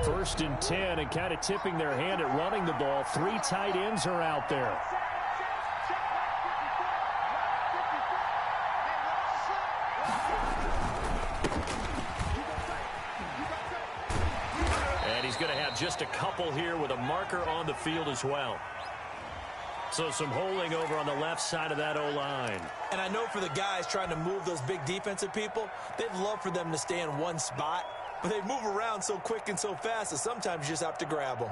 First and 10, and kind of tipping their hand at running the ball. 3 tight ends are out there. And he's going to have just a couple here with a marker on the field as well. So some holding over on the left side of that O-line. And I know for the guys trying to move those big defensive people, they'd love for them to stay in one spot. But they move around so quick and so fast that sometimes you just have to grab them.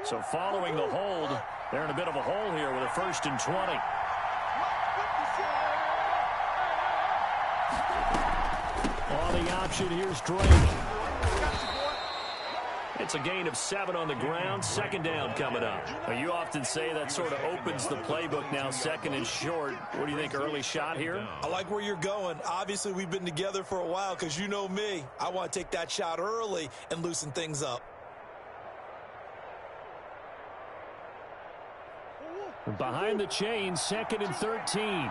So following the hold, they're in a bit of a hole here with a 1st and 20. On the option, here's Drake. It's a gain of 7 on the ground. 2nd down coming up. Well, you often say that sort of opens the playbook now, 2nd and short. What do you think, early shot here? I like where you're going. Obviously, we've been together for a while because you know me. I want to take that shot early and loosen things up. Behind the chain, 2nd and 13.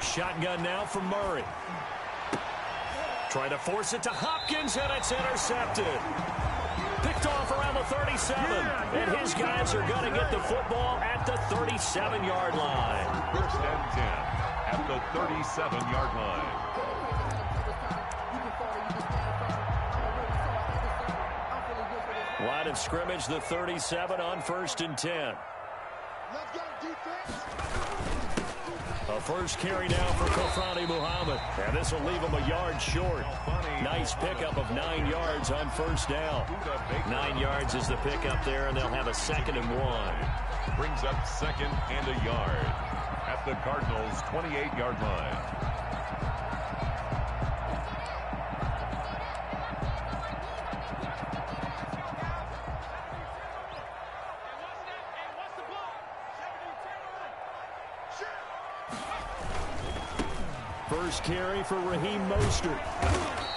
Shotgun now from Murray. Trying to force it to Hopkins, and it's intercepted. Picked off around the 37. And his guys are going to get the football at the 37-yard line. 1st and 10 at the 37-yard line. Line of scrimmage, the 37 on 1st and 10. Let's go, defense. A first carry now for Kofrani Muhammad. And this will leave him a yard short. Nice pickup of 9 yards on 1st down. 9 yards is the pickup there, and they'll have a 2nd and 1. Brings up 2nd and a yard at the Cardinals' 28-yard line. First carry for Raheem Mostert.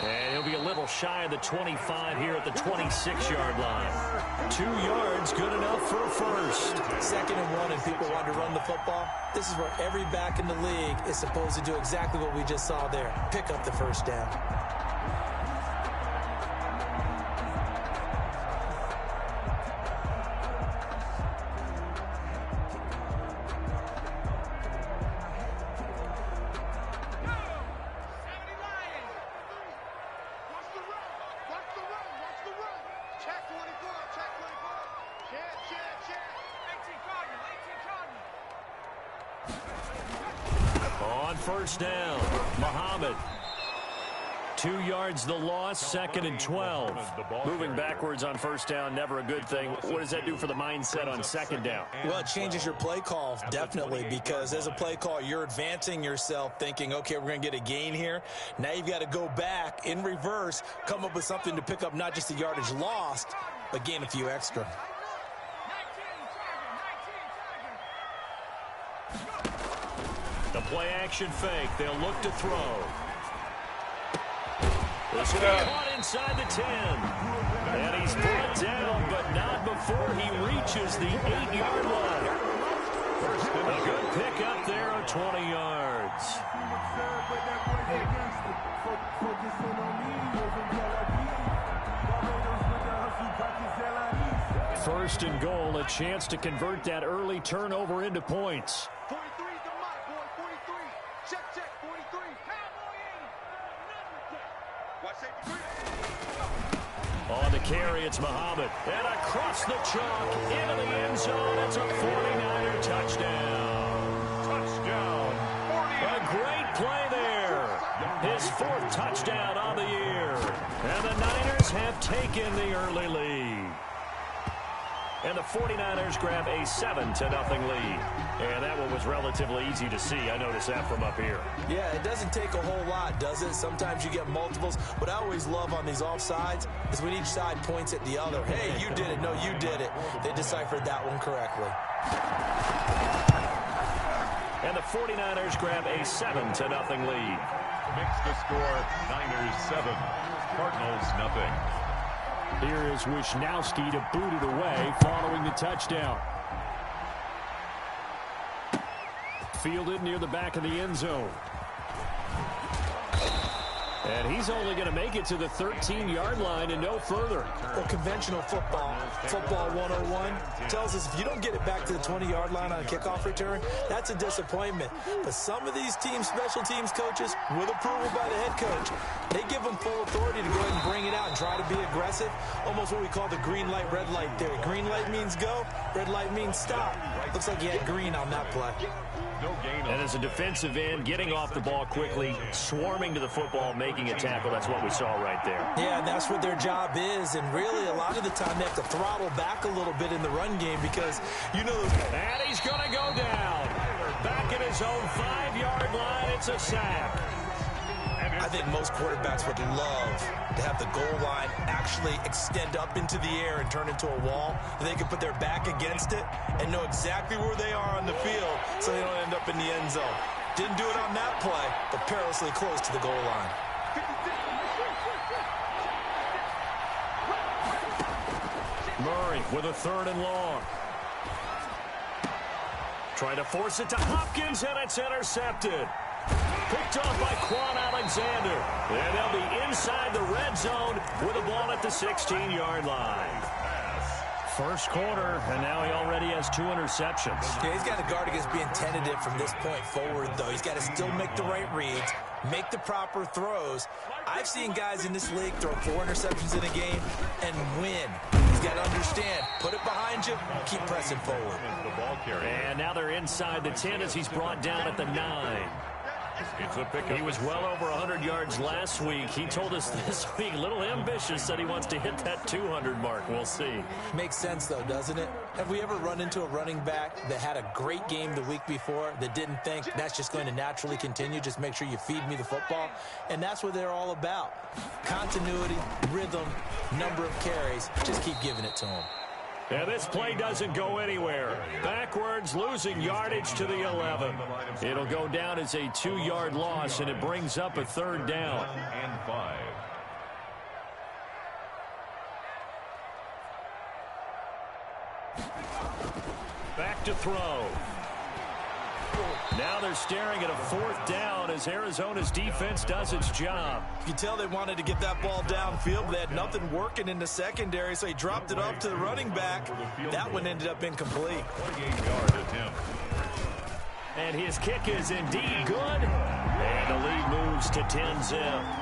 And he'll be a little shy of the 25 here at the 26-yard line. 2 yards, good enough for a first. 2nd and 1, and people want to run the football. This is where every back in the league is supposed to do exactly what we just saw there. Pick up the 1st down. On 1st down, Muhammad. 2 yards the loss, 2nd and 12. Moving backwards on 1st down, never a good thing. What does that do for the mindset on 2nd down? Well, it changes your play call, definitely, because as a play call, you're advancing yourself thinking, okay, we're going to get a gain here. Now you've got to go back in reverse, come up with something to pick up not just the yardage lost, but gain a few extra. The play action fake. They'll look to throw. This one caught inside the 10. And he's brought down, but not before he reaches the 8-yard line. A good pickup there of 20 yards. First and goal, a chance to convert that early turnover into points. 43 is the mark, boy. 43. Check, check. 43. Watch safety. On the carry, it's Muhammad. And across the chalk, into the end zone. It's a 49er touchdown. Touchdown. A great play there. His 4th touchdown on the year. And the Niners have taken the early lead. And the 49ers grab a 7-0 lead. And that one was relatively easy to see. I noticed that from up here. Yeah, it doesn't take a whole lot, does it? Sometimes you get multiples. What I always love on these offsides is when each side points at the other. Hey, you did it. No, you did it. They deciphered that one correctly. And the 49ers grab a 7-0 lead. Makes the score Niners 7, Cardinals nothing. Here is Wisnowski to boot it away following the touchdown. Fielded near the back of the end zone. And he's only going to make it to the 13-yard line and no further. Well, conventional football 101, tells us if you don't get it back to the 20-yard line on a kickoff return, that's a disappointment. But some of these teams, special teams coaches, with approval by the head coach, they give them full authority to go ahead and bring it out and try to be aggressive. Almost what we call the green light, red light theory. Green light means go, red light means stop. Looks like he had green on that play. And as a defensive end, getting off the ball quickly, swarming to the football, making a tackle, that's what we saw right there. Yeah, and that's what their job is. And really, a lot of the time, they have to throttle back a little bit in the run game because, you know. And he's going to go down. Back at his own 5-yard line, it's a sack. I think most quarterbacks would love to have the goal line actually extend up into the air and turn into a wall. And they can put their back against it and know exactly where they are on the field so they don't end up in the end zone. Didn't do it on that play, but perilously close to the goal line. Murray with a 3rd and long. Trying to force it to Hopkins, and it's intercepted. Picked off by Quan Alexander. And they'll be inside the red zone with the ball at the 16-yard line. First quarter, and now he already has 2 interceptions. Yeah, he's got to guard against being tentative from this point forward, though. He's got to still make the right reads, make the proper throws. I've seen guys in this league throw 4 interceptions in a game and win. He's got to understand, put it behind you, keep pressing forward. And now they're inside the 10 as he's brought down at the 9. It's a pickup. He was well over 100 yards last week. He told us this week, a little ambitious, said he wants to hit that 200 mark. We'll see. Makes sense, though, doesn't it? Have we ever run into a running back that had a great game the week before that didn't think that's just going to naturally continue? Just make sure you feed me the football. And that's what they're all about. Continuity, rhythm, number of carries. Just keep giving it to them. And this play doesn't go anywhere. Backwards, losing yardage to the 11. It'll go down as a 2-yard loss, and it brings up a 3rd down. And 5. Back to throw. Now they're staring at a 4th down as Arizona's defense does its job. You can tell they wanted to get that ball downfield, but they had nothing working in the secondary, so he dropped it off to the running back. That one ended up incomplete. 28-yard attempt. And his kick is indeed good. And the lead moves to 10-0.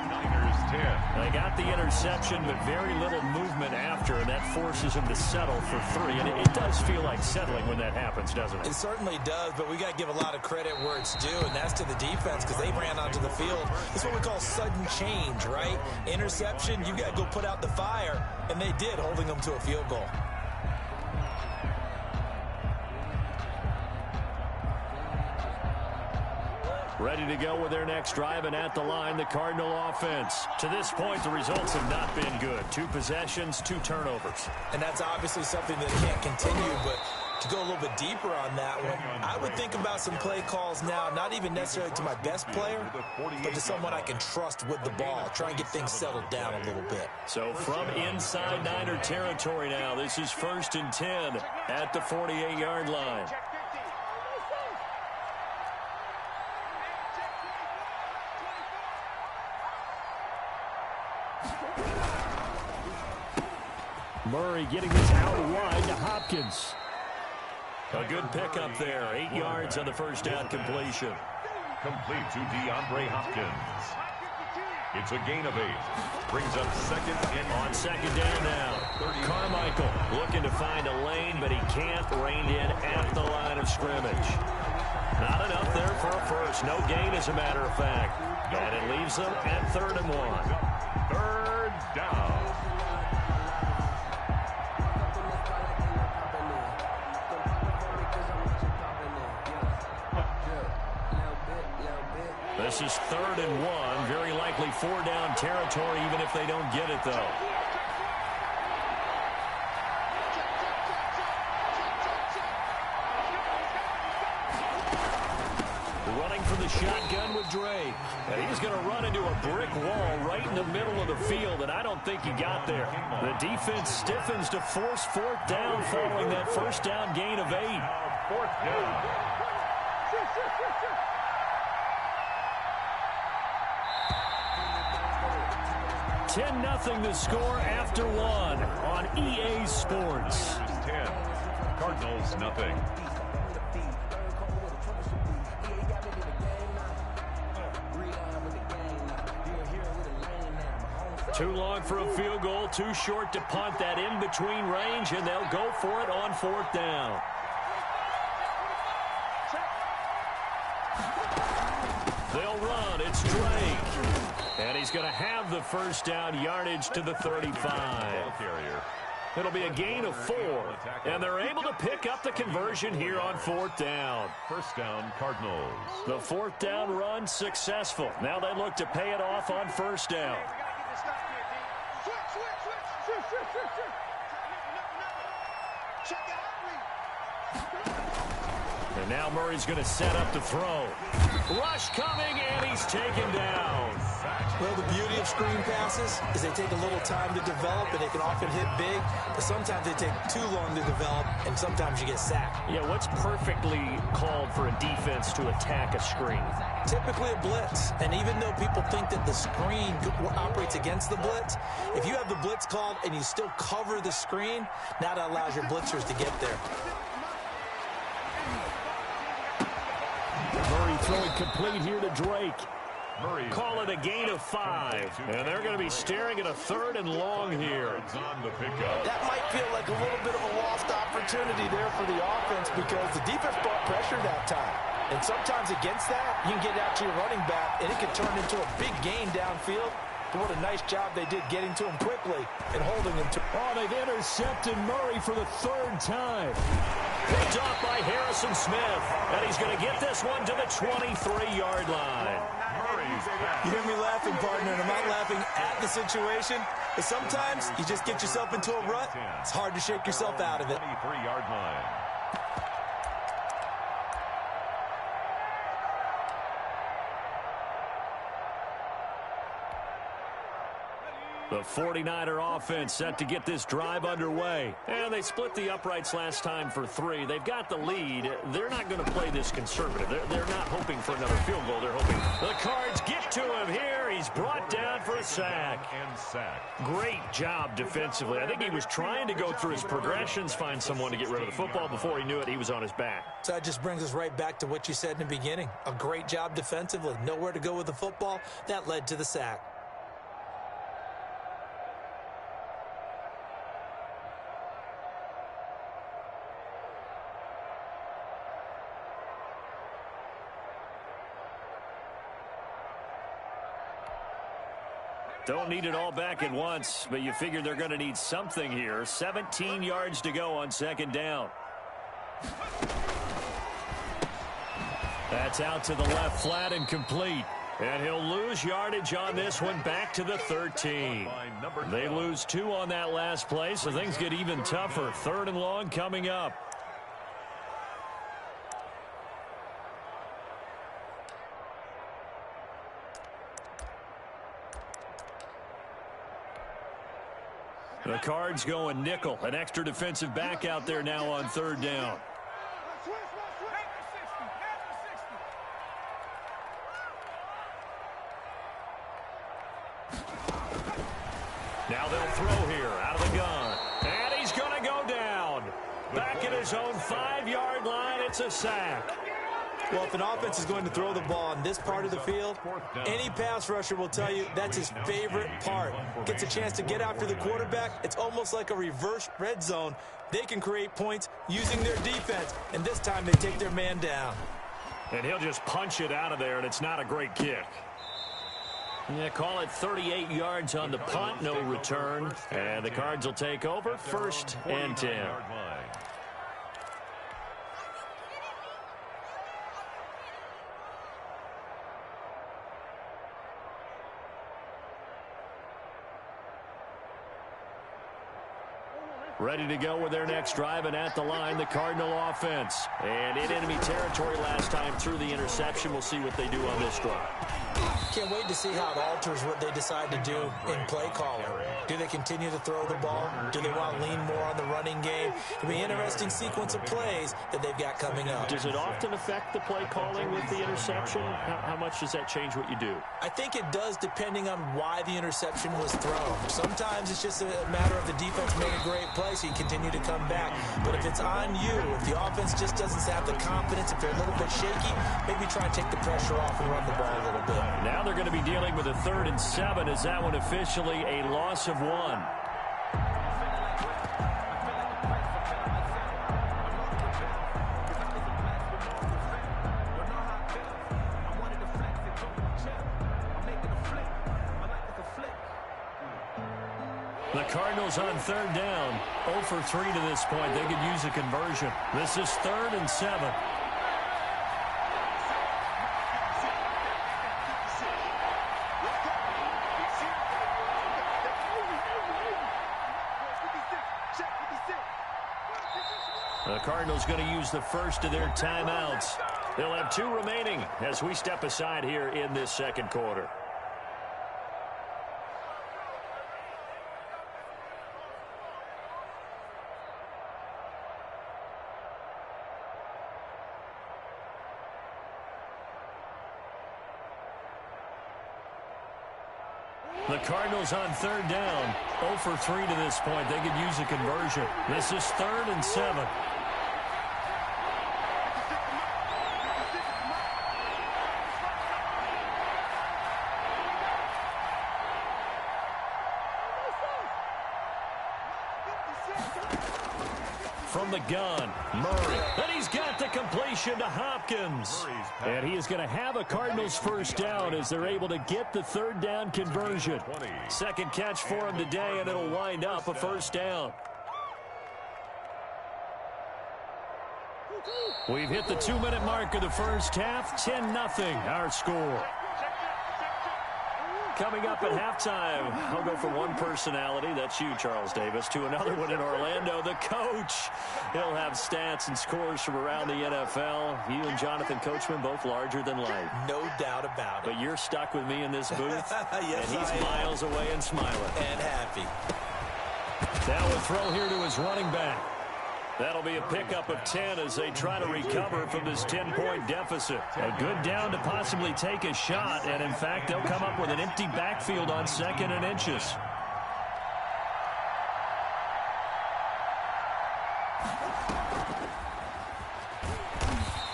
Niners 10. They got the interception, but very little movement after, and that forces him to settle for 3. And it does feel like settling when that happens, doesn't it? It certainly does, but we got to give a lot of credit where it's due, and that's to the defense because they ran onto the field. It's what we call sudden change, right? Interception, you got to go put out the fire, and they did, holding them to a field goal. Ready to go with their next drive, and at the line, the Cardinal offense. To this point, the results have not been good. 2 possessions, 2 turnovers. And that's obviously something that can't continue, but to go a little bit deeper on that one, I would think about some play calls now, not even necessarily to my best player, but to someone I can trust with the ball. Try and get things settled down a little bit. So from inside Niner territory now, this is 1st and 10 at the 48-yard line. Murray getting this out wide to Hopkins. A good pickup there. 8 yards on the first down completion. Complete to DeAndre Hopkins. It's a gain of 8. Brings up 2nd and on 2nd down now. Carmichael looking to find a lane, but he can't. Reined in at the line of scrimmage. Not enough there for a first. No gain, as a matter of fact. And it leaves them at 3rd and 1. 3rd down. This is 3rd and 1. Very likely 4-down territory, even if they don't get it, though. shotgun with Drake. And he's going to run into a brick wall right in the middle of the field, and I don't think he got there. The defense stiffens to force fourth down following that first down gain of 8. Fourth down. 10-0 the score after 1 on EA Sports. 10. Cardinals, nothing. Too long for a field goal, too short to punt. That in-between range, and they'll go for it on fourth down. They'll run. It's Drake. And he's going to have the first down yardage to the 35. It'll be a gain of 4. And they're able to pick up the conversion here on fourth down. First down, Cardinals. The fourth down run successful. Now they look to pay it off on first down. And now Murray's going to set up to throw. Rush coming, and he's taken down. Well, the beauty of screen passes is they take a little time to develop, and they can often hit big, but sometimes they take too long to develop, and sometimes you get sacked. Yeah, what's perfectly called for a defense to attack a screen? Typically a blitz, and even though people think that the screen operates against the blitz, if you have the blitz called and you still cover the screen, now that allows your blitzers to get there. Murray throwing complete here to Drake. Murray. Call it a gain of 5. And they're going to be staring at a 3rd and long here. On the pickup. That might feel like a little bit of a lost opportunity there for the offense because the defense brought pressure that time. And sometimes against that, you can get out to your running back, and it can turn into a big gain downfield. But what a nice job they did getting to him quickly and holding him to. Oh, they've intercepted Murray for the 3rd time. Picked off by Harrison Smith. And he's going to get this one to the 23-yard line. You hear me laughing, partner, and I'm not laughing at the situation. But sometimes you just get yourself into a rut. It's hard to shake yourself out of it. 23-yard line. The 49er offense set to get this drive underway. And they split the uprights last time for 3. They've got the lead. They're not going to play this conservative. They're not hoping for another field goal. They're hoping the Cards get to him here. He's brought down for a sack. Great job defensively. I think he was trying to go through his progressions, find someone to get rid of the football. Before he knew it, he was on his back. So that just brings us right back to what you said in the beginning. A great job defensively. Nowhere to go with the football. That led to the sack. Don't need it all back at once, but you figure they're going to need something here. 17 yards to go on second down. That's out to the left, flat and complete. And he'll lose yardage on this one, back to the 13. They lose 2 on that last play, so things get even tougher. 3rd and long coming up. The Cards going nickel. An extra defensive back out there now on 3rd down. Now they'll throw here out of the gun. And he's going to go down. Back at his own 5-yard line, it's a sack. Well, if an offense is going to throw the ball on this part of the field, any pass rusher will tell you that's his favorite part. Gets a chance to get after the quarterback. It's almost like a reverse red zone. They can create points using their defense, and this time they take their man down. And he'll just punch it out of there, and it's not a great kick. Yeah, call it 38 yards on the punt, no return. And the Cards will take over, 1st and 10. Ready to go with their next drive, and at the line, the Cardinal offense. And in enemy territory last time through the interception. We'll see what they do on this drive. Can't wait to see how it alters what they decide to do in play calling. Do they continue to throw the ball? Do they want to lean more on the running game? It'll be an interesting sequence of plays that they've got coming up. Does it often affect the play calling with the interception? How much does that change what you do? I think it does, depending on why the interception was thrown. Sometimes it's just a matter of the defense made a great play, so you continue to come back. But if it's on you, if the offense just doesn't have the confidence, if they're a little bit shaky, maybe try and take the pressure off and run the ball a little bit. Now they're going to be dealing with a 3rd and 7. Is that one officially a loss of 1? The Cardinals on 3rd down. 0 for 3 to this point. They could use a conversion. This is 3rd and 7. The Cardinals going to use the first of their timeouts. They'll have 2 remaining as we step aside here in this second quarter. The Cardinals on 3rd down. 0 for 3 to this point. They could use a conversion. This is 3rd and 7. From the gun, Murray. And he's got the completion to Hopkins. And he is going to have a Cardinals first down as they're able to get the 3rd down conversion. 2nd catch for him today, and it'll wind up a first down. We've hit the 2-minute mark of the first half. 10-0 our score. Coming up at halftime, I'll go from one personality, that's you, Charles Davis, to another one in Orlando, the coach. He'll have stats and scores from around the NFL. You and Jonathan Coachman, both larger than life. No doubt about it. But you're stuck with me in this booth, yes, and he's miles away and smiling. And happy. Now a throw here to his running back. That'll be a pickup of 10 as they try to recover from this 10-point deficit. A good down to possibly take a shot, and in fact, they'll come up with an empty backfield on 2nd and inches.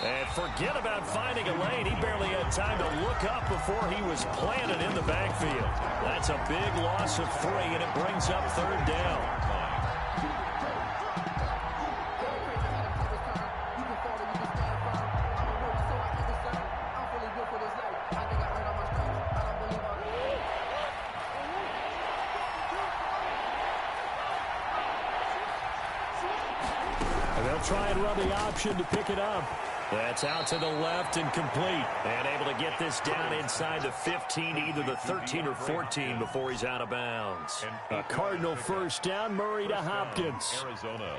And forget about finding a lane. He barely had time to look up before he was planted in the backfield. That's a big loss of 3, and it brings up 3rd down. Try and run the option to pick it up. That's out to the left and complete. And able to get this down inside the 15, either the 13 or 14 before he's out of bounds. A Cardinal first down, Murray to Hopkins. Arizona.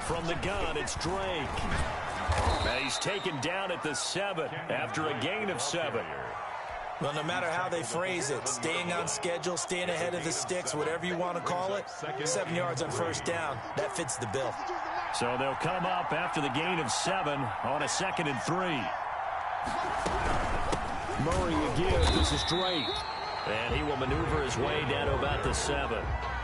From the gun, it's Drake. Now he's taken down at the 7 after a gain of 7. Well, no matter how they phrase it, staying on schedule, staying ahead of the sticks, whatever you want to call it, 7 yards on first down, that fits the bill. So they'll come up after the gain of 7 on a 2nd and 3. Murray again. This is Drake. And he will maneuver his way down to about the 7.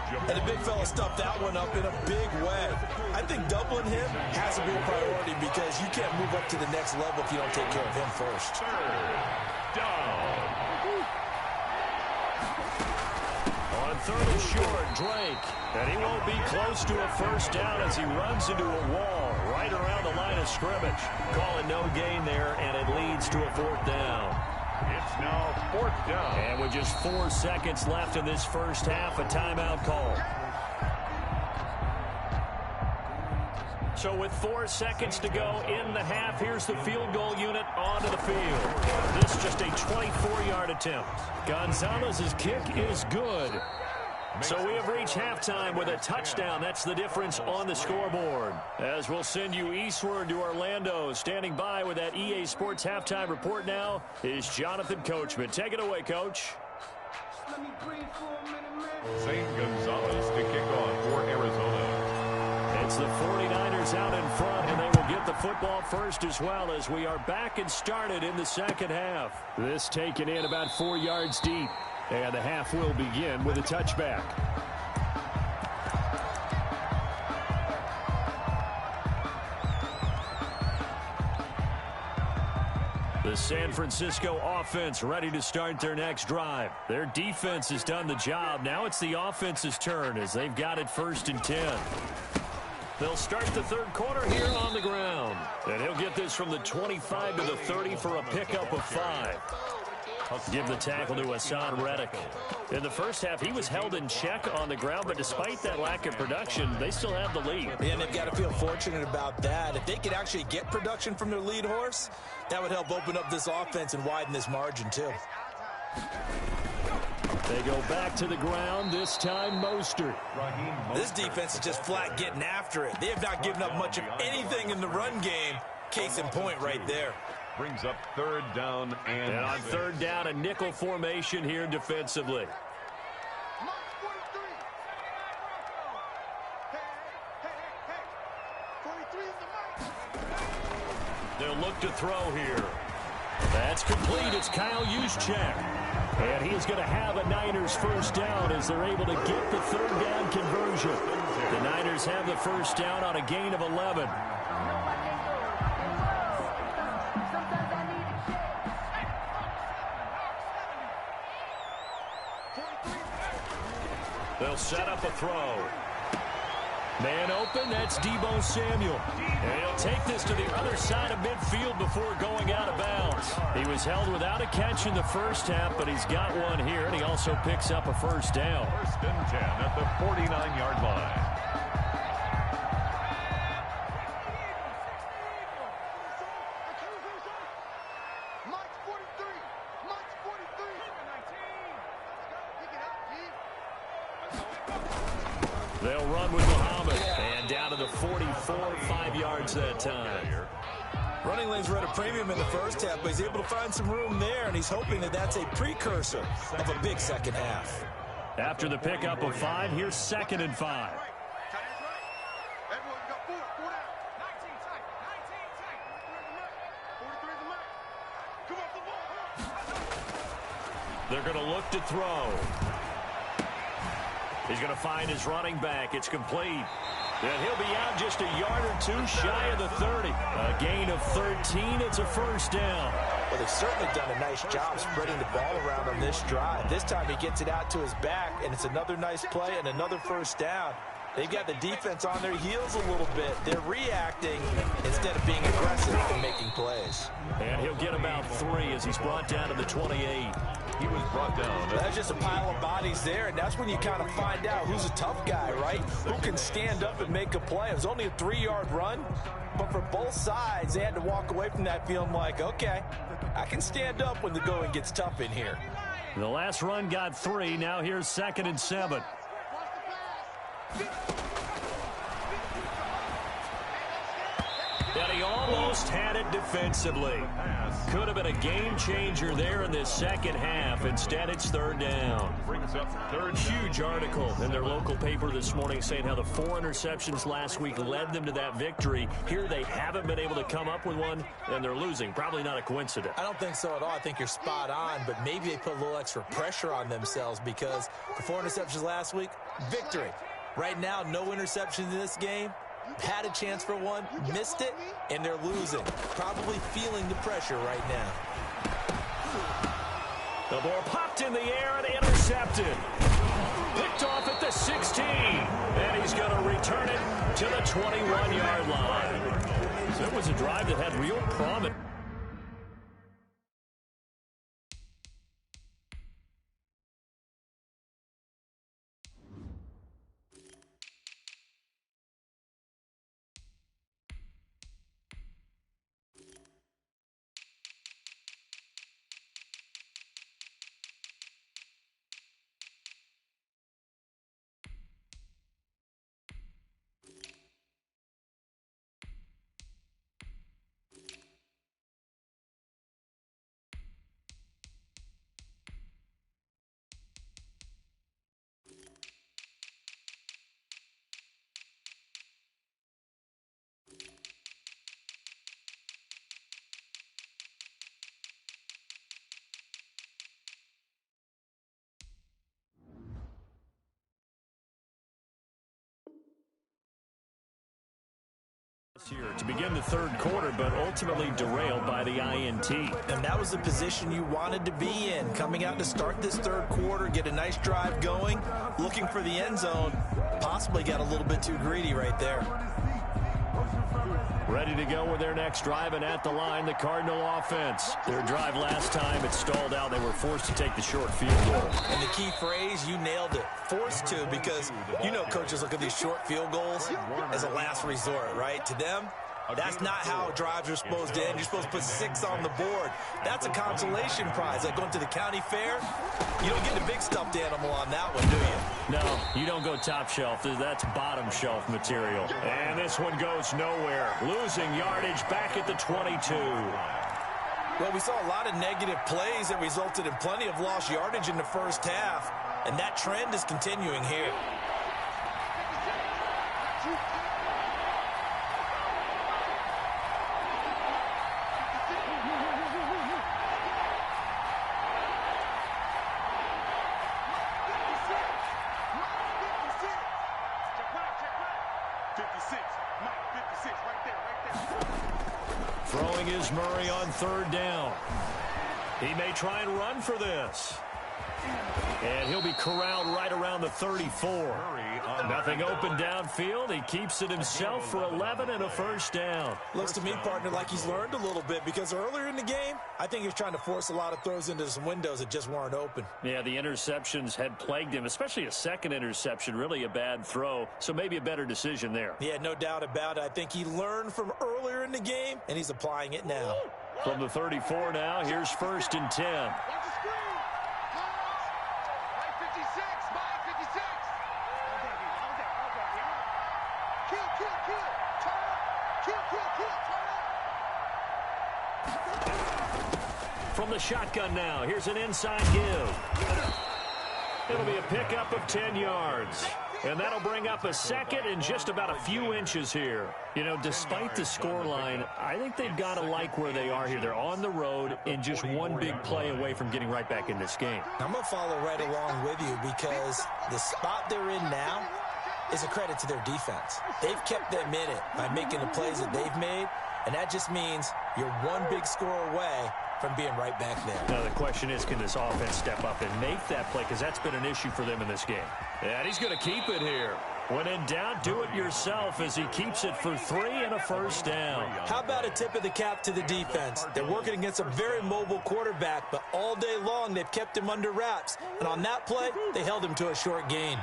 And the big fella stuffed that one up in a big way. I think doubling him has to be a priority because you can't move up to the next level if you don't take care of him first. 3rd down. On 3rd and short, Drake. And he won't be close to a first down as he runs into a wall right around the line of scrimmage. Calling no gain there, and it leads to a 4th down. It's now 4th down. And with just 4 seconds left in this first half, a timeout call. So with 4 seconds to go in the half, here's the field goal unit onto the field. This just a 24-yard attempt. Gonzalez's kick is good. So we have reached halftime with a touchdown. That's the difference on the scoreboard. As we'll send you eastward to Orlando. Standing by with that EA Sports halftime report now is Jonathan Coachman. Take it away, Coach. St. Gonzalez to kick off for Arizona. It's the 49ers out in front, and they will get the football first as well as we are back and started in the second half. This taken in about 4 yards deep. And the half will begin with a touchback. The San Francisco offense ready to start their next drive. Their defense has done the job. Now it's the offense's turn as they've got it 1st and 10. They'll start the third quarter here on the ground. And he'll get this from the 25 to the 30 for a pickup of 5. Give the tackle to Hassan Reddick. In the first half, he was held in check on the ground, but despite that lack of production, they still have the lead. And they've got to feel fortunate about that. If they could actually get production from their lead horse, that would help open up this offense and widen this margin, too. They go back to the ground, this time Mostert. This defense is just flat getting after it. They have not given up much of anything in the run game. Case in point right there. Brings up 3rd down and on 3rd down, a nickel formation here defensively. They'll look to throw here. That's complete. It's Kyle Juszczyk. And he is going to have a Niners first down as they're able to get the 3rd down conversion. The Niners have the first down on a gain of 11. They'll set up a throw. Man open, that's Deebo Samuel. And he'll take this to the other side of midfield before going out of bounds. He was held without a catch in the first half, but he's got one here, and he also picks up a first down. 1st and 10 at the 49-yard line. They'll run with Muhammad. And down to the 44, 5 yards that time. Running lanes were at a premium in the first half, but he's able to find some room there, and he's hoping that that's a precursor of a big second half. After the pickup of 5, here's 2nd and 5. They're going to look to throw. He's going to find his running back. It's complete. And he'll be out just a yard or 2 shy of the 30. A gain of 13. It's a first down. Well, they've certainly done a nice job spreading the ball around on this drive. This time he gets it out to his back, and it's another nice play and another first down. They've got the defense on their heels a little bit. They're reacting instead of being aggressive and making plays. And he'll get about 3 as he's brought down to the 28. He was brought down. That's just a pile of bodies there, and that's when you kind of find out who's a tough guy, right? Who can stand up and make a play. It was only a 3-yard run, but for both sides, they had to walk away from that feeling like, okay, I can stand up when the going gets tough in here. The last run got 3. Now here's 2nd and 7. And he almost had it defensively. Could have been a game changer there in this second half. Instead, it's 3rd down. Brings up 3rd. Huge article in their local paper this morning saying how the 4 interceptions last week led them to that victory. Here they haven't been able to come up with one, and they're losing. Probably not a coincidence. I don't think so at all. I think you're spot on, but maybe they put a little extra pressure on themselves because the 4 interceptions last week, victory. Right now, no interceptions in this game. Had a chance for one, missed it, and they're losing. Probably feeling the pressure right now. The ball popped in the air and intercepted. Picked off at the 16. And he's going to return it to the 21-yard line. So it was a drive that had real promise. to begin the third quarter, but ultimately derailed by the INT. And that was the position you wanted to be in, coming out to start this third quarter, get a nice drive going, looking for the end zone. Possibly got a little bit too greedy right there. Ready to go with their next drive, and at the line, the Cardinal offense. Their drive last time, it stalled out. They were forced to take the short field goal. And the key phrase, you nailed it, forced to, because you know coaches look at these short field goals as a last resort, right? To them, that's not how drives are supposed to end. You're supposed to put 6 on the board. That's a consolation prize. Like going to the county fair, you don't get the big stuffed animal on that one, do you? No, you don't go top shelf. That's bottom shelf material. And this one goes nowhere. Losing yardage back at the 22. Well, we saw a lot of negative plays that resulted in plenty of lost yardage in the first half, and that trend is continuing here. Throwing is Murray on third down. He may try and run for this. And he'll be corralled right around the 34. Nothing open downfield. He keeps it himself for 11 and a first down. Looks to me, partner, like he's learned a little bit, because earlier in the game, I think he was trying to force a lot of throws into some windows that just weren't open. Yeah, the interceptions had plagued him, especially a second interception, really a bad throw. So maybe a better decision there. Yeah, no doubt about it. I think he learned from earlier in the game, and he's applying it now. From the 34 now, here's 1st and 10. From the shotgun now, here's an inside give. It'll be a pickup of 10 yards. And that'll bring up a second and just about a few inches here. You know, despite the scoreline, I think they've got to like where they are here. They're on the road and just one big play away from getting right back in this game. I'm going to follow right along with you, because the spot they're in now is a credit to their defense. They've kept them in it by making the plays that they've made, and that just means you're one big score away from being right back there. Now, the question is, can this offense step up and make that play? Because that's been an issue for them in this game. And he's going to keep it here. When in doubt, do it yourself as he keeps it for 3 and a first down. How about a tip of the cap to the defense? They're working against a very mobile quarterback, but all day long they've kept him under wraps. And on that play, they held him to a short gain.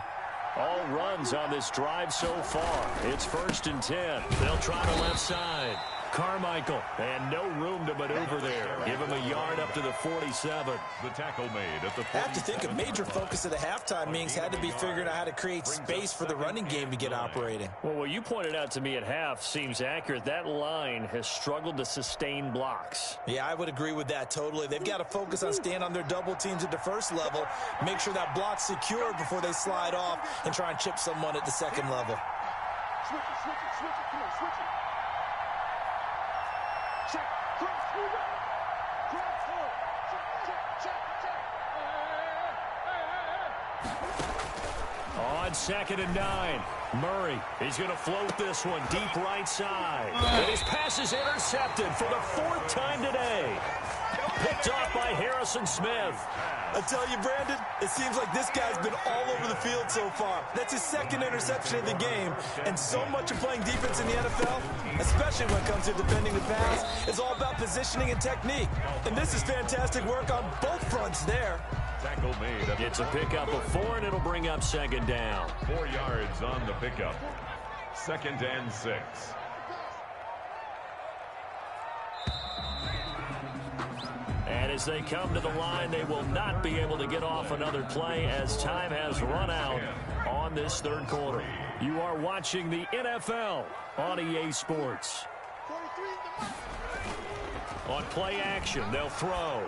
All runs on this drive so far. It's 1st and 10. They'll try the left side. Carmichael, and no room to maneuver there. Give him a yard up to the 47. The tackle made at the 47. I have to think a major focus of the halftime meetings had to be figuring out how to create space for the running game to get operating. Well, what you pointed out to me at half seems accurate. That line has struggled to sustain blocks. Yeah, I would agree with that totally. They've got to focus on staying on their double teams at the first level, make sure that block's secured before they slide off and try and chip someone at the second level. Switch it, come on, switch it. Check, cross, On 2nd and 9, Murray, he's going to float this one deep right side. And his pass is intercepted for the 4th time today. Picked off by Harrison Smith. I tell you, Brandon, it seems like this guy's been all over the field so far. That's his 2nd interception of the game. And so much of playing defense in the NFL, especially when it comes to defending the pass, is all about positioning and technique. And this is fantastic work on both fronts there. Tackle made. It's a pickup of 4, and it'll bring up 2nd down. 4 yards on the pickup. 2nd and 6. And as they come to the line, they will not be able to get off another play as time has run out on this third quarter. You are watching the NFL on EA Sports. On play action, they'll throw.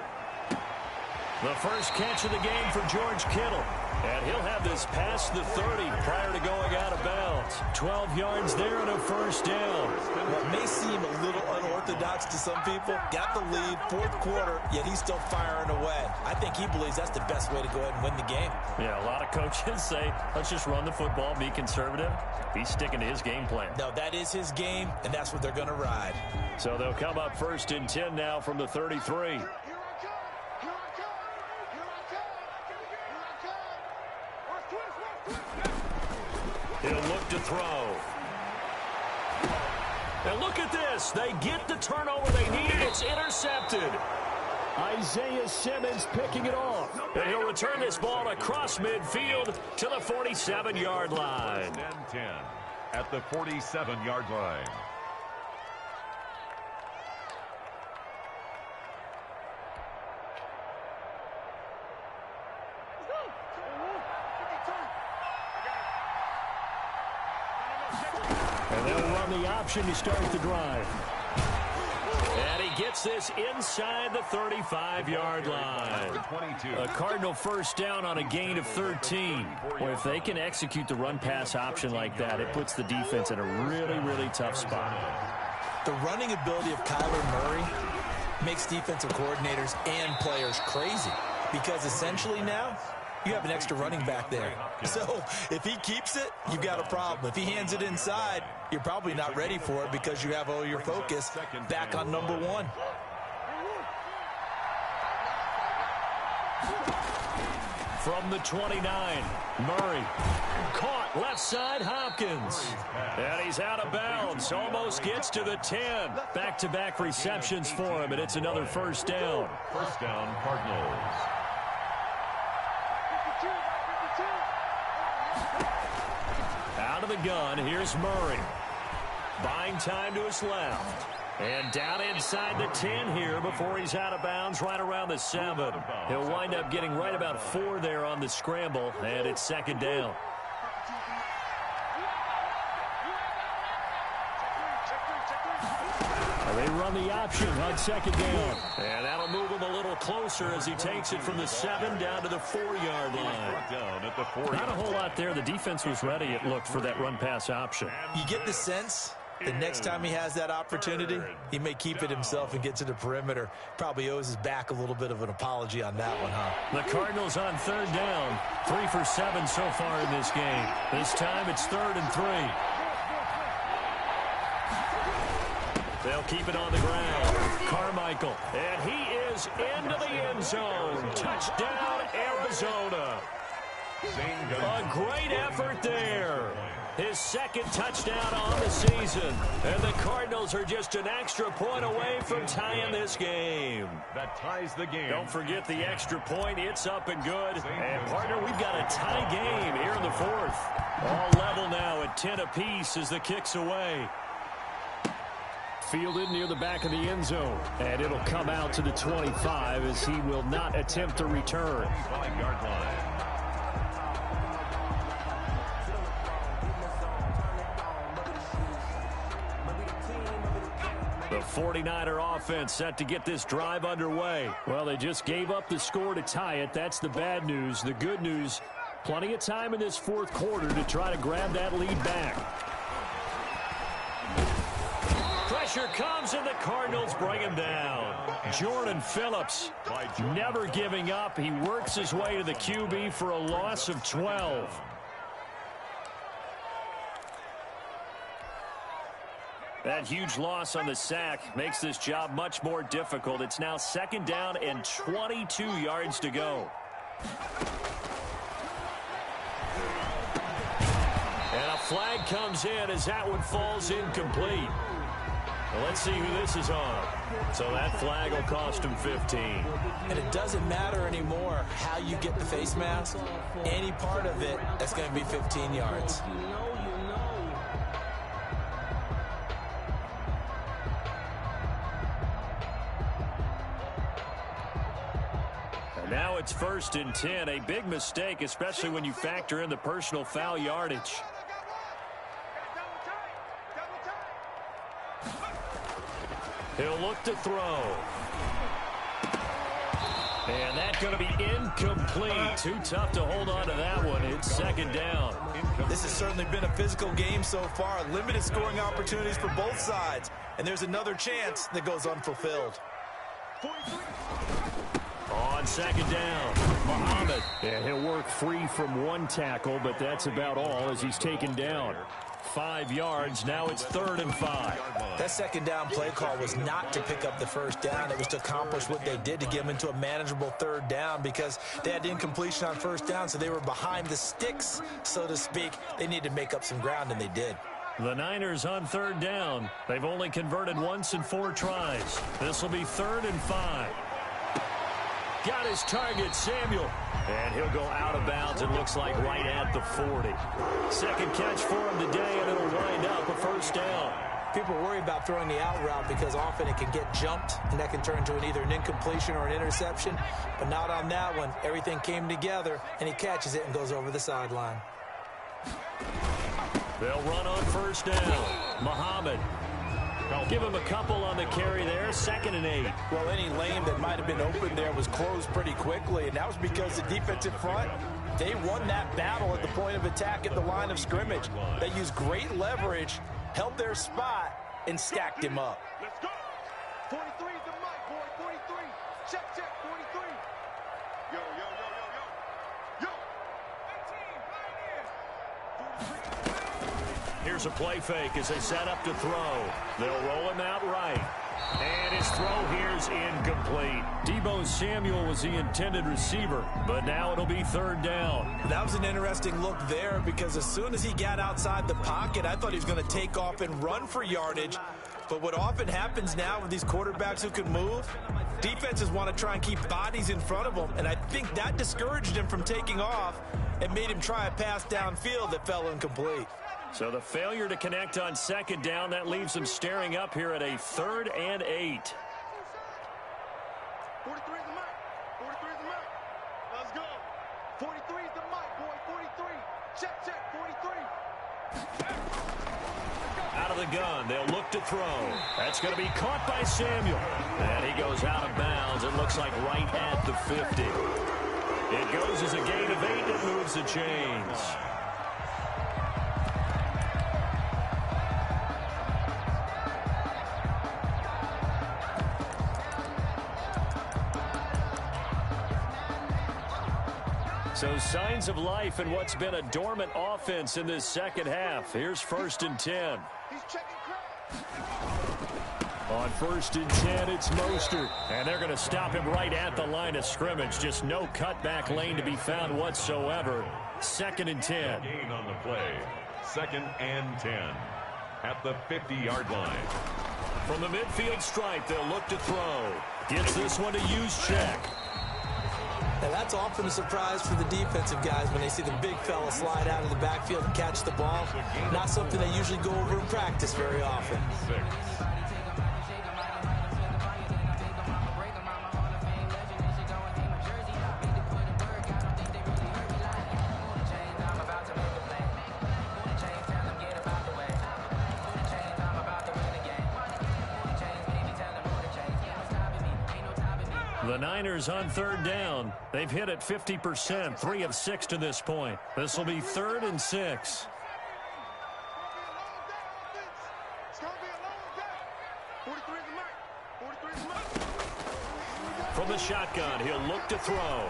The first catch of the game for George Kittle. And he'll have this past the 30 prior to going out of bounds. 12 yards there and a first down. What may seem a little unorthodox unorthodox to some people. Got the lead, fourth quarter, yet he's still firing away. I think he believes that's the best way to go ahead and win the game. Yeah, a lot of coaches say, let's just run the football, be conservative. He's sticking to his game plan. No, that is his game, and that's what they're going to ride. So they'll come up 1st and 10 now from the 33. He'll look to throw. And look at this. They get the turnover they need. It's intercepted. Isaiah Simmons picking it off. And he'll return this ball across midfield to the 47-yard line. 10 at the 47-yard line. And they'll run the option to start the drive. And he gets this inside the 35-yard line. A Cardinal first down on a gain of 13. Well, if they can execute the run-pass option like that, it puts the defense in a really, really tough spot. The running ability of Kyler Murray makes defensive coordinators and players crazy because essentially now you have an extra running back there. So if he keeps it, you've got a problem. If he hands it inside, you're probably not ready for it because you have all your focus back on number one. From the 29, Murray. Caught left side, Hopkins. And he's out of bounds. Almost gets to the 10. Back-to-back receptions for him, and it's another first down. First down, Cardinals. Out of the gun, here's Murray. Buying time to his left. And down inside the 10 here before he's out of bounds right around the 7. He'll wind up getting right about 4 there on the scramble, and it's second down. They run the option on second down. And that'll move him a little closer as he takes it from the 7 down to the 4-yard line. Down at the 4. Not a whole lot there. The defense was ready, it looked, for that run-pass option. You get the sense the next time he has that opportunity, he may keep it himself and get to the perimeter. Probably owes his back a little bit of an apology on that one, huh? The Cardinals on third down. 3 for 7 so far in this game. This time it's 3rd and 3. They'll keep it on the ground. Carmichael. And he is into the end zone. Touchdown, Arizona. A great effort there. His second touchdown on the season. And the Cardinals are just an extra point away from tying this game. That ties the game. Don't forget the extra point. It's up and good. And, partner, we've got a tie game here in the 4th. All level now at 10 apiece as the kick's away. Fielded near the back of the end zone. And it'll come out to the 25 as he will not attempt to return. 5-yard line. The 49er offense set to get this drive underway. Well, they just gave up the score to tie it. That's the bad news. The good news, plenty of time in this 4th quarter to try to grab that lead back. Pressure comes, and the Cardinals bring him down. Jordan Phillips never giving up. He works his way to the QB for a loss of 12. That huge loss on the sack makes this job much more difficult. It's now 2nd down and 22 yards to go. And a flag comes in as that one falls incomplete. Well, let's see who this is on. So that flag will cost him 15. And it doesn't matter anymore how you get the face mask. Any part of it, that's going to be 15 yards. Now it's 1st and 10. A big mistake, especially when you factor in the personal foul yardage. He'll look to throw. And that's going to be incomplete. Too tough to hold on to that one. It's 2nd down. This has certainly been a physical game so far. Limited scoring opportunities for both sides. And there's another chance that goes unfulfilled. On second down, Muhammad. And he'll work free from one tackle, but that's about all as he's taken down. 5 yards. Now it's 3rd and 5. That second down play call was not to pick up the first down. It was to accomplish what they did, to get them into a manageable 3rd down, because they had incompletion on first down, so they were behind the sticks, so to speak. They needed to make up some ground, and they did. The Niners on 3rd down. They've only converted once in 4 tries. This will be 3rd and 5. Got his target, Samuel. And he'll go out of bounds, it looks like right at the 40. Second catch for him today, and it'll wind up a first down. People worry about throwing the out route because often it can get jumped, and that can turn into either an incompletion or an interception. But not on that one. Everything came together, and he catches it and goes over the sideline. They'll run on first down. Muhammad. Give him a couple on the carry there. 2nd and 8. Well, any lane that might have been open there was closed pretty quickly, and that was because the defensive front, they won that battle at the point of attack at the line of scrimmage. They used great leverage, held their spot, and stacked him up. Let's go. 43 is the mic, boy. 43. Check, 43. Yo, yo, yo, yo, yo. Yo. 18, right here. 43. Here's a play fake as they set up to throw. They'll roll him out right. And his throw here's incomplete. Deebo Samuel was the intended receiver, but now it'll be 3rd down. That was an interesting look there, because as soon as he got outside the pocket, I thought he was going to take off and run for yardage. But what often happens now with these quarterbacks who can move, defenses want to try and keep bodies in front of them, and I think that discouraged him from taking off and made him try a pass downfield that fell incomplete. So the failure to connect on 2nd down, that leaves him staring up here at a 3rd and 8. 43 is the mic. 43 is the mic. Let's go. 43 is the mic, boy. 43. Check, 43. Out of the gun, they'll look to throw. That's going to be caught by Samuel. And he goes out of bounds. It looks like right at the 50. It goes as a gain of 8 that moves the chains. So signs of life in what's been a dormant offense in this second half. Here's 1st and 10. He's checking crowd. On 1st and 10, it's Mostert. And they're going to stop him right at the line of scrimmage. Just no cutback lane to be found whatsoever. 2nd and 10. Gain on the play. 2nd and 10. At the 50-yard line. From the midfield stripe, they'll look to throw. Gets this one to Juszczyk. Now, that's often a surprise for the defensive guys when they see the big fella slide out of the backfield and catch the ball. Not something they usually go over in practice very often. 6. The Niners on 3rd down. They've hit it 50%, 3 of 6 to this point. This will be 3rd and 6. From the shotgun, he'll look to throw.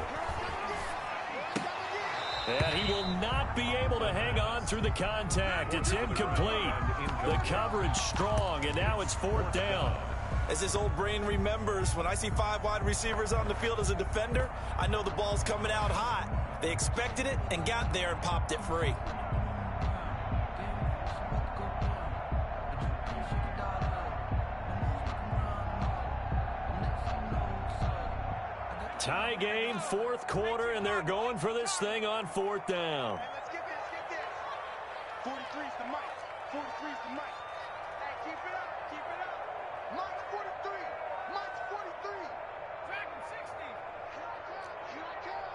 And he will not be able to hang on through the contact. It's incomplete. The coverage strong, and now it's 4th down. As this old brain remembers, when I see 5 wide receivers on the field as a defender, I know the ball's coming out hot. They expected it and got there and popped it free. Tie game, 4th quarter, and they're going for this thing on 4th down. Let's get this. 43 is the mic. 43 is the mic. Hey, keep it up. Mike's 43. Mike's 43. Dragon 60. Here I come.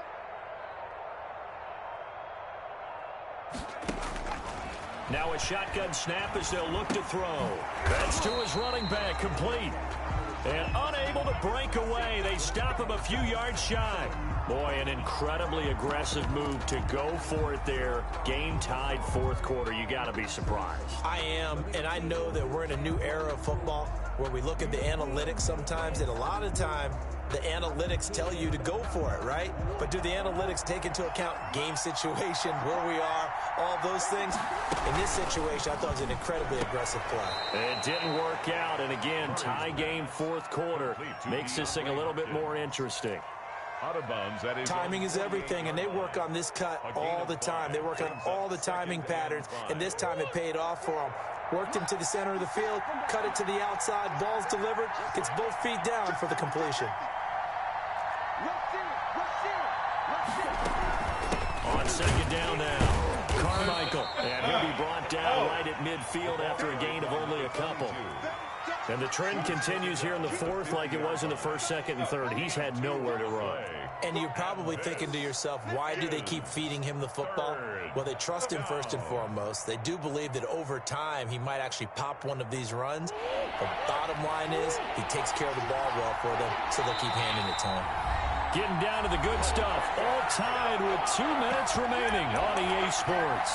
Now a shotgun snap as they'll look to throw. That's to his running back, complete. And unable to break away. They stop him a few yards shy. Boy, an incredibly aggressive move to go for it there. Game tied fourth quarter. You got to be surprised. I am, and I know that we're in a new era of football where we look at the analytics sometimes, and a lot of time the analytics tell you to go for it, right? But do the analytics take into account game situation, where we are, all those things? In this situation, I thought it was an incredibly aggressive play. It didn't work out, and again, tie game fourth quarter makes this thing a little bit more interesting. Out of bounds, that is timing is everything, and they work on this cut all the time. They work on all the timing patterns, and this time it paid off for them. Worked him to the center of the field, cut it to the outside, ball's delivered, gets both feet down for the completion. On second down now, Carmichael, and he'll be brought down right at midfield after a gain of only a couple. And the trend continues here in the fourth like it was in the first, second, and third. He's had nowhere to run. And you're probably thinking to yourself, why do they keep feeding him the football? Well, they trust him first and foremost. They do believe that over time he might actually pop one of these runs. The bottom line is he takes care of the ball well for them, so they'll keep handing it to him. Getting down to the good stuff. All tied with 2 minutes remaining on EA Sports.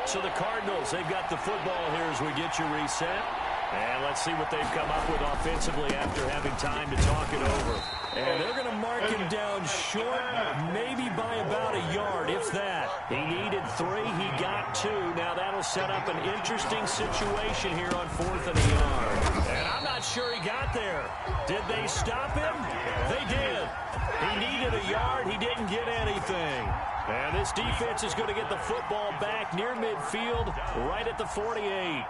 So the Cardinals, they've got the football here as we get you reset. And let's see what they've come up with offensively after having time to talk it over. And they're going to mark him down short, maybe by about a yard, if that. He needed 3, he got 2. Now that'll set up an interesting situation here on 4th and a yard. And I'm not sure he got there. Did they stop him? They did. He needed a yard. He didn't get anything. And this defense is going to get the football back near midfield, right at the 48.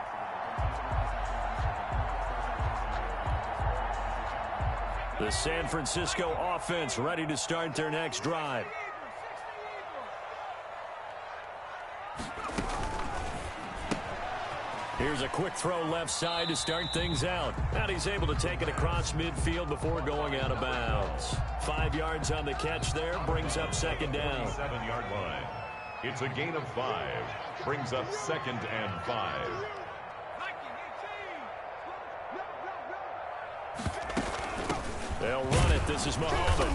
The San Francisco offense ready to start their next drive. Here's a quick throw left side to start things out. And he's able to take it across midfield before going out of bounds. 5 yards on the catch there, brings up second down. 7-yard line. It's a gain of 5. Brings up 2nd and 5. They'll run it. This is Muhammad.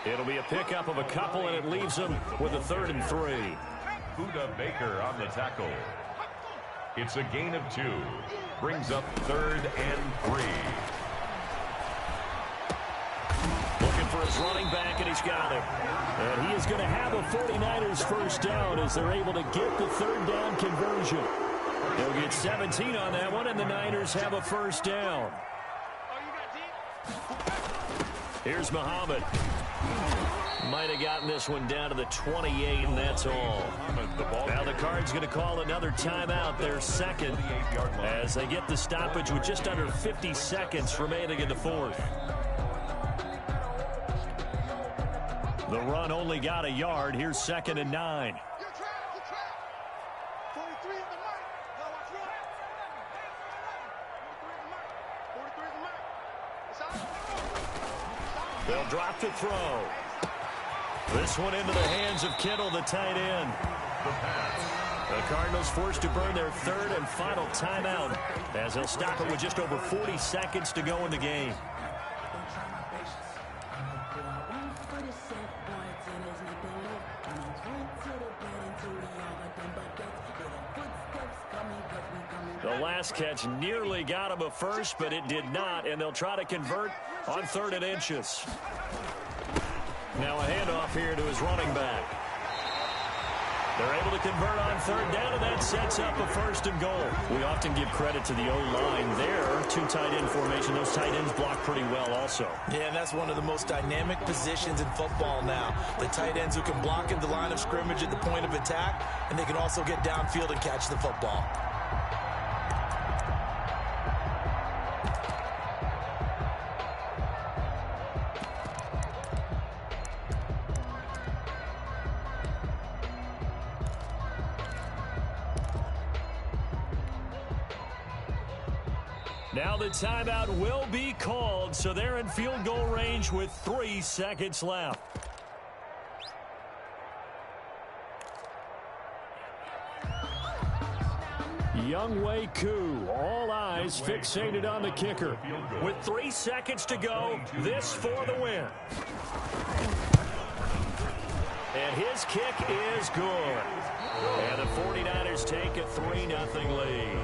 It'll be a pickup of a couple, and it leaves them with a 3rd and 3. Buda Baker on the tackle. It's a gain of 2. Brings up 3rd and 3. Looking for his running back, and he's got him. And he is going to have a 49ers first down as they're able to get the 3rd down conversion. They'll get 17 on that one, and the Niners have a first down. Here's Muhammad. Might have gotten this one down to the 28, and that's all. Now the Cards going to call another timeout, their second, as they get the stoppage with just under 50 seconds remaining in the fourth. The run only got a yard. Here's 2nd and 9. They'll drop to throw. This one into the hands of Kittle, the tight end. The Cardinals forced to burn their 3rd and final timeout as they'll stop it with just over 40 seconds to go in the game. The last catch nearly got him a first, but it did not, and they'll try to convert on 3rd and inches. Now a handoff here to his running back. They're able to convert on 3rd down, and that sets up a 1st and goal. We often give credit to the O-line there. 2 tight end formation. Those tight ends block pretty well also. Yeah, and that's one of the most dynamic positions in football now. The tight ends who can block at the line of scrimmage at the point of attack, and they can also get downfield and catch the football. Now the timeout will be called, so they're in field goal range with 3 seconds left. Younghoe Koo. All eyes fixated on the kicker. With 3 seconds to go, this for the win. And his kick is good. And the 49ers take a 3-0 lead.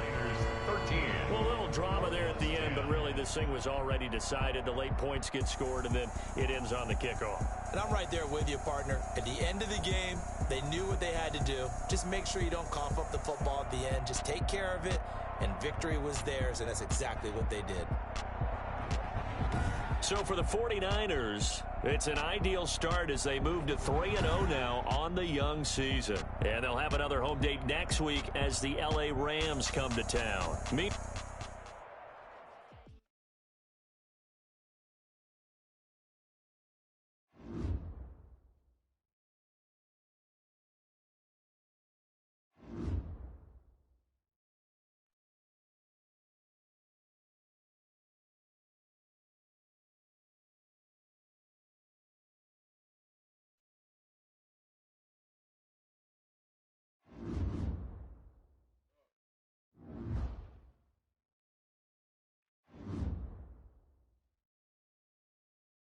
Well, a little drama there at the end, but really this thing was already decided. The late points get scored, and then it ends on the kickoff. And I'm right there with you, partner. At the end of the game, they knew what they had to do. Just make sure you don't cough up the football at the end. Just take care of it, and victory was theirs, and that's exactly what they did. So for the 49ers, it's an ideal start as they move to 3-0 now on the young season. And they'll have another home date next week as the LA Rams come to town.